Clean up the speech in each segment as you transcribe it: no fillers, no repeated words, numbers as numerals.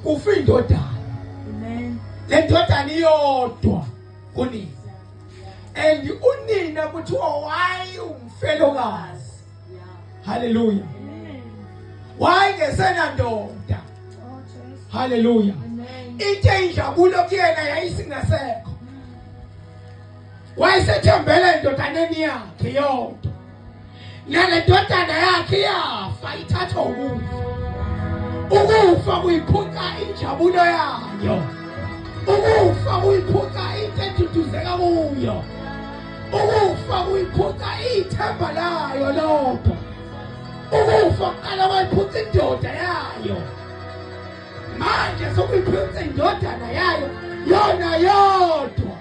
kufa indodana. Amen. Le ndodana iyodwa kunina. And unina kuthiwa wayi umfelokazi. Hallelujah. Amen. Wayengesena ndoda. Oh, Jesus. Hallelujah. Amen. Into injabulo kuyena yayisingasekho. Wayesethembele endodaneni yakhe yodwa. Nale ndodana yakhe yafa ithatha ukufa. Ukufa kuyiphuca injabulo yayo. Ukufa kuyiphuca into eduduzeka kuyo. Ukufa kuyiphuca ithemba layo lodwa. Ukufa kuqala kwayiphuca indoda yayo. Manje sokuyiphuca indodana yayo yona yodwa.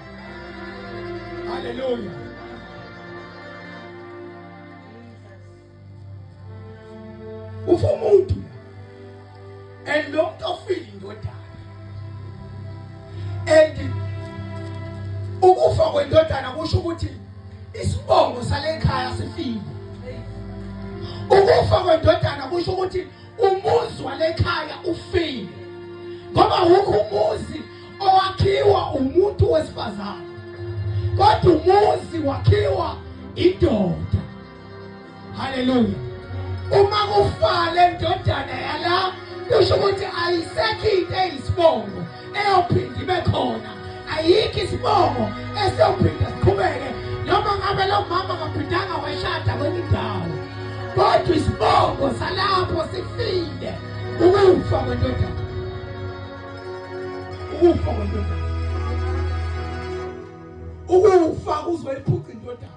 Hallelujah. Ufa umuntu la. And lo muntu ofile indodana. And ukufa kwendodana kusho ukuthi isibongo sale ekhaya sifile. Ukufa kwendodana kusho ukuthi umuzi wale ekhaya ufile. Ngoba wonke umuzi owakhiwa umuntu wesifazane. Kodwa umuzi wakhiwa indoda. Hallelujah. Uma kufa le ndodana yala kusho ukuthi ayisekho into eyisibongo eyophinda ibe khona. Ayikho isibongo esiyophinda siqhubeke noma ngabe lo mama kaphindanga washada kwenye indawo. Kodwa isibongo salapho sifile. Ukufa kwendodana. Ukufa kwendodana. Ukufa kuzoyiphuca indodana.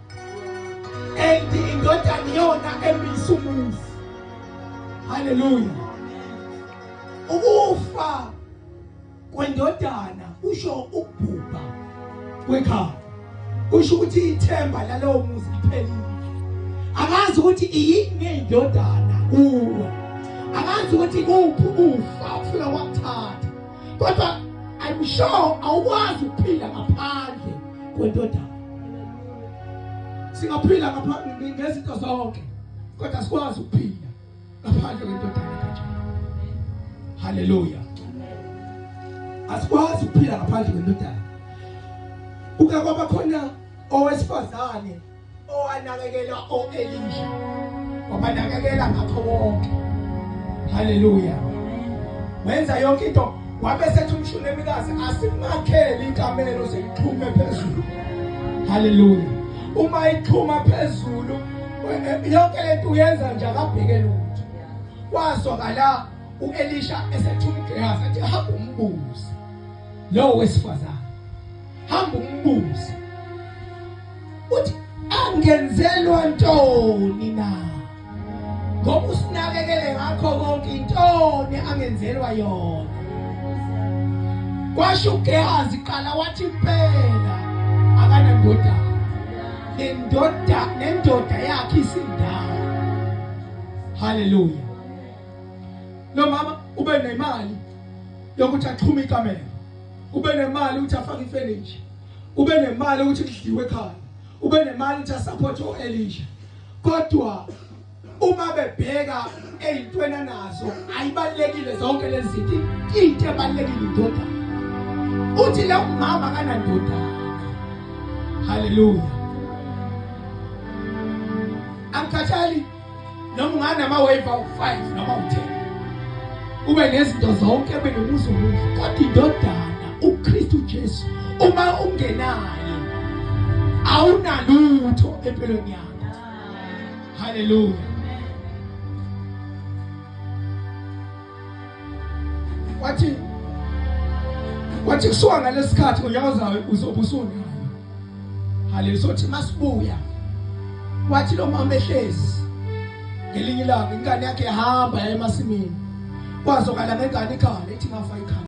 And indodana yona emisa umuzi. Hallelujah. Ukufa kwendodana kusho ukubhubha kwekhaya. Kusho ukuthi ithemba lalowo muzi liphelile. Akazi ukuthi yini indodana kuwe. Akazi ukuthi kuphi ufa ufika wakuthatha. Kodwa I'm sure awukwazi ukuphila ngaphandle kwendodana. Singaphila ngaphandle ngezinto zonke. Kodwa sikwazi ukuphila ngaphandle kwendodana kanjani. Hallelujah. Asikwazi ukuphila ngaphandle kwendodana. Kuke kwaba khona owesifazane owanakekela oElisha. Wabanakekela ngakho konke. Hallelujah. Wenza yonke into. Wabe sethi umshunemikazi asimakhele inkamelo sekuxhume phezulu. Hallelujah. Uma ixhuma phezulu yonke lento uyenza nje akabheke lutho. Kwazwakala uElisha esethi uGehazi athi hamba umbuze lo wesifazane. Hamba umbuze. Uthi angenzelwa ntoni na? Ngoba usinakekele ngakho konke intoni angenzelwa yona. Kwasho uGehazi qala wathi impela akana ndodana. Nendoda yakhe isindawo. Hallelujah. Lo mama ube nemali yokuthi axhume ikamela. Ube nemali ukuthi afake ifurniture. Ube nemali ukuthi kudliwe ekhaya. Ube nemali ukuthi asupport uElisha. Kodwa uma bebheka ezintweni nazo ayibalekile zonke lezi zinto. Into ebalekile indodana. Uthi lo mama kana ndodana. Hallelujah. Angikhathali noma ungana ama-wave awu-5 noma u-10. Ube nezinto zonke benomuzi omuhle. Kodwa indodana uKristu Jesu uma ungenayo awunalutho empilweni yakho. Hallelujah. Wathi kusuka ngalesikhathi ngonyaka ozayo uzobe usunayo. Hallelujah. Sothi masibuya wathi lo mama ehlezi ngelinye ilanga ingane yakhe ihamba emasimini. Kwazokala ngengane ikhala ethi ngafa ikhaya.